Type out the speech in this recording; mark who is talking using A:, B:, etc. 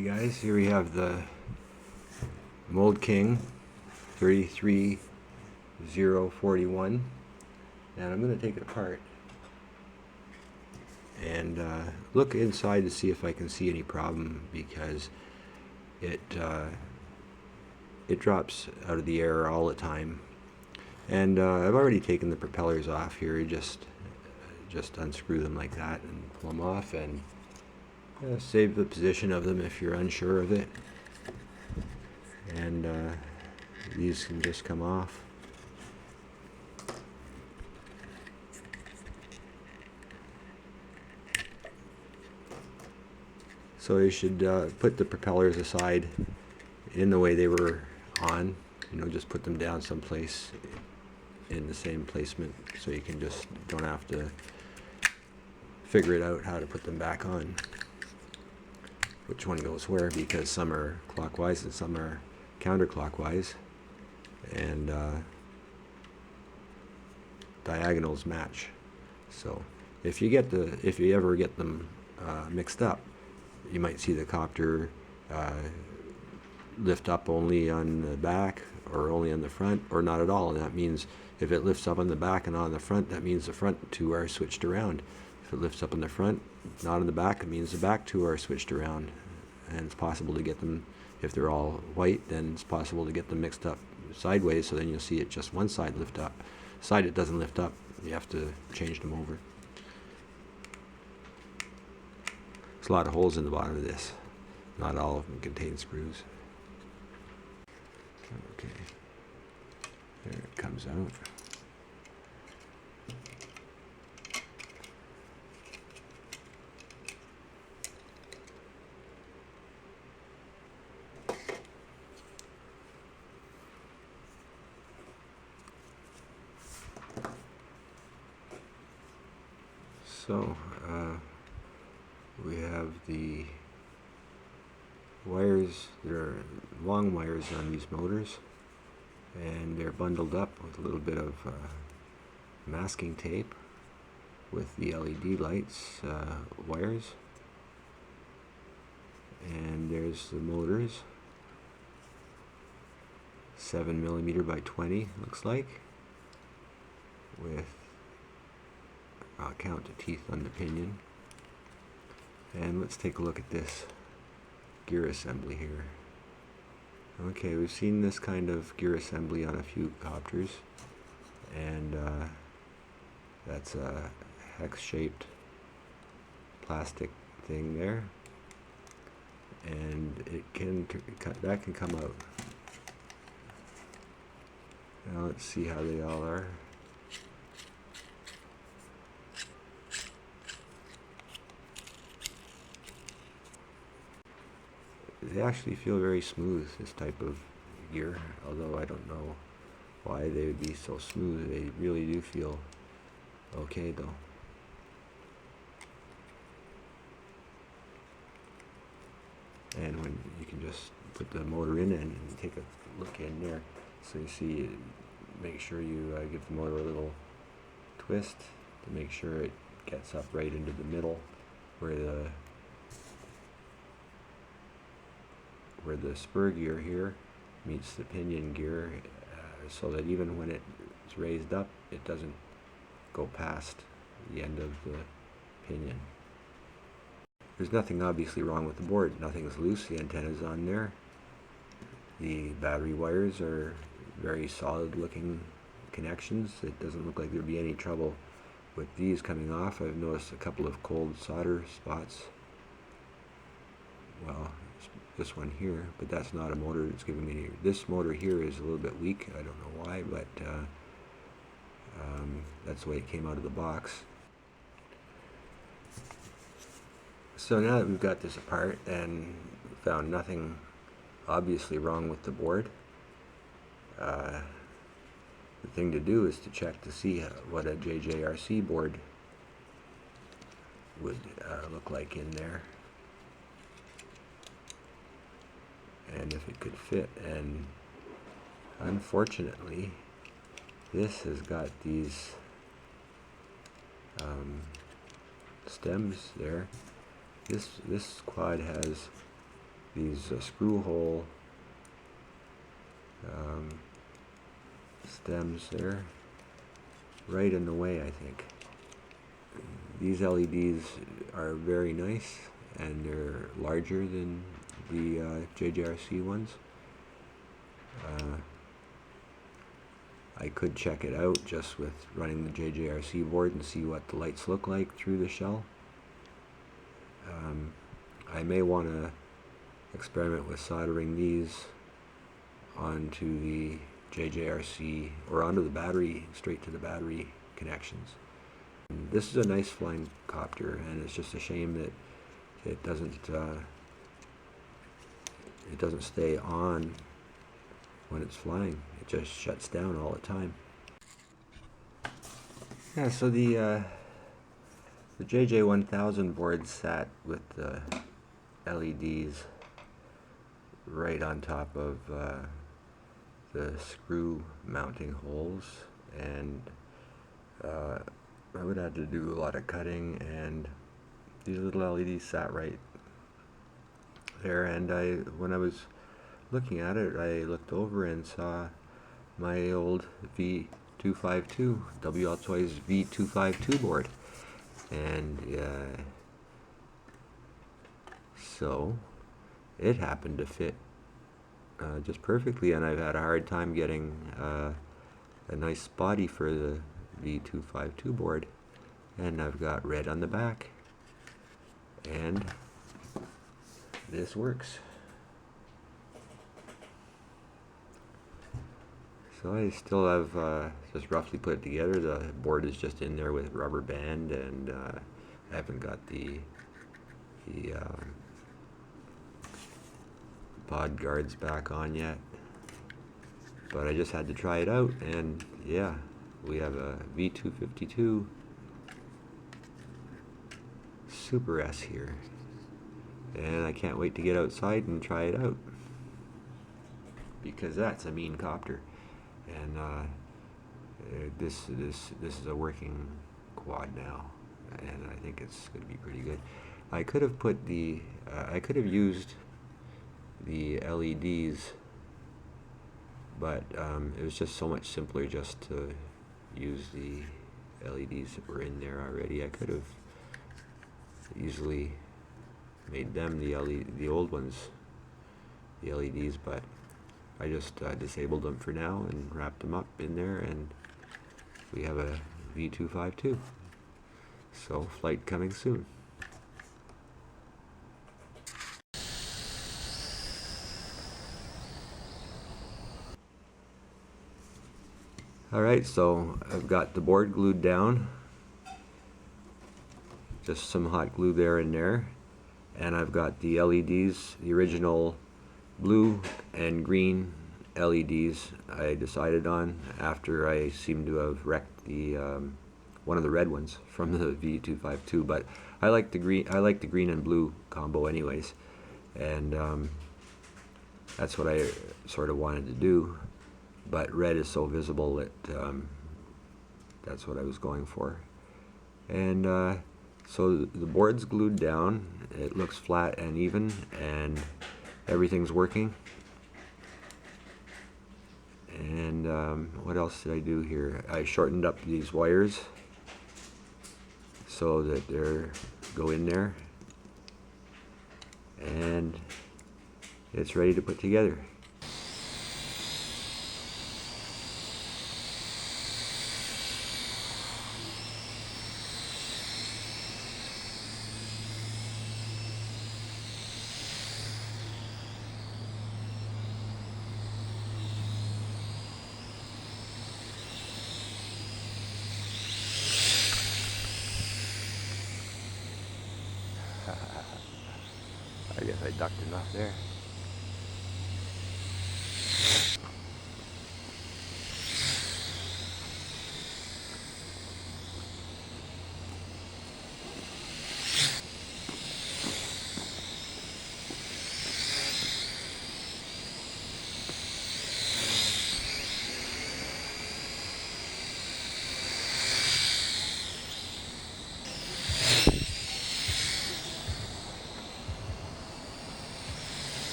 A: Hey guys, here we have the Mould King 33041, and I'm going to take it apart and look inside to see if I can see any problem, because it drops out of the air all the time. And I've already taken the propellers off here. Just unscrew them like that and pull them off, and save the position of them if you're unsure of it. And these can just come off. So you should put the propellers aside in the way they were on. Just put them down someplace in the same placement, so you can don't have to figure it out how to put them back on, which one goes where, because some are clockwise and some are counterclockwise, and diagonals match. So if you ever get them mixed up, you might see the copter lift up only on the back or only on the front, or not at all. And that means if it lifts up on the back and on the front, that means the front two are switched around. If it lifts up on the front, not on the back, it means the back two are switched around. And it's possible to get them, if they're all white, then it's possible to get them mixed up sideways, so then you'll see it just one side lift up. Side it doesn't lift up, you have to change them over. There's a lot of holes in the bottom of this. Not all of them contain screws. Okay, there it comes out. So we have the wires. There are long wires on these motors, and they're bundled up with a little bit of masking tape with the LED lights wires. And there's the motors, 7mm by 20 looks like, with I'll count the teeth on the pinion. And let's take a look at this gear assembly here. Okay, we've seen this kind of gear assembly on a few copters, and that's a hex-shaped plastic thing there, and that can come out. Now let's see how they all are. They actually feel very smooth, this type of gear, although I don't know why they would be so smooth. They really do feel okay though. And when you can just put the motor in and take a look in there, so you see, make sure you give the motor a little twist to make sure it gets up right into the middle where the spur gear here meets the pinion gear, so that even when it's raised up, it doesn't go past the end of the pinion. There's nothing obviously wrong with the board. Nothing's loose. The antenna's on there. The battery wires are very solid looking connections. It doesn't look like there'd be any trouble with these coming off. I've noticed a couple of cold solder spots. Well, this one here, but that's not a motor that's giving me any. This motor here is a little bit weak. I don't know why, but that's the way it came out of the box. So now that we've got this apart and found nothing obviously wrong with the board, the thing to do is to check to see what a JJRC board would look like in there, and if it could fit. And unfortunately, this has got these stems there. This quad has these screw hole stems there, right in the way, I think. These LEDs are very nice, and they're larger than the JJRC ones. I could check it out just with running the JJRC board and see what the lights look like through the shell. I may want to experiment with soldering these onto the JJRC or onto the battery, straight to the battery connections. This is a nice flying copter, and it's just a shame that it doesn't stay on when it's flying. It just shuts down all the time. Yeah, so the JJ1000 board sat with the LEDs right on top of the screw mounting holes, and I would have to do a lot of cutting, and these little LEDs sat right there, and when I was looking at it, I looked over and saw my old V252, WL Toys V252 board, and so it happened to fit just perfectly, and I've had a hard time getting a nice body for the V252 board, and I've got red on the back, and this works. So I still have just roughly put it together. The board is just in there with rubber band, and I haven't got the pod guards back on yet, but I just had to try it out, and yeah, we have a V252 Super S here, and I can't wait to get outside and try it out, because that's a mean copter, and this is a working quad now, and I think it's going to be pretty good. I could have put the I could have used the LEDs, but it was just so much simpler just to use the LEDs that were in there already. I could have easily made them the old ones, the LEDs, but I just disabled them for now and wrapped them up in there, and we have a V252. So flight coming soon. Alright, so I've got the board glued down, just some hot glue there and there, and I've got the LEDs, the original blue and green LEDs I decided on after I seem to have wrecked the one of the red ones from the V252, but I like the green and blue combo anyways, and that's what I sort of wanted to do. But red is so visible that that's what I was going for. And so the board's glued down, it looks flat and even, and everything's working. And what else did I do here? I shortened up these wires so that they go in there, and it's ready to put together. I guess I ducked enough there.